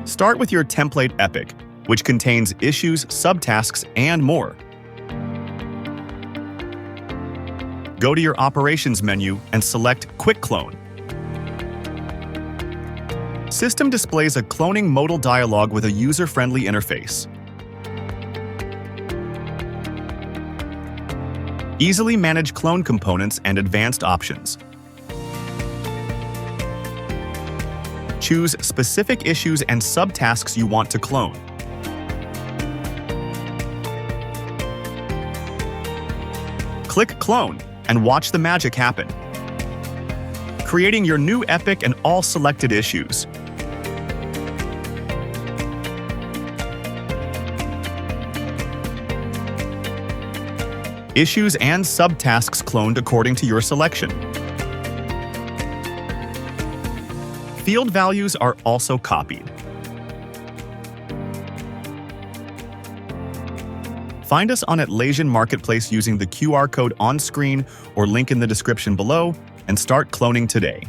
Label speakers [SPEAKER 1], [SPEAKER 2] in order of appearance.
[SPEAKER 1] Start with your template epic, which contains issues, subtasks, and more. Go to your Operations menu and select Quick Clone. System displays a cloning modal dialog with a user-friendly interface. Easily manage clone components and advanced options. Choose specific issues and subtasks you want to clone. Click Clone and watch the magic happen, creating your new epic and all selected issues. Issues and subtasks cloned according to your selection. Field values are also copied. Find us on Atlassian Marketplace using the QR code on screen or link in the description below and start cloning today.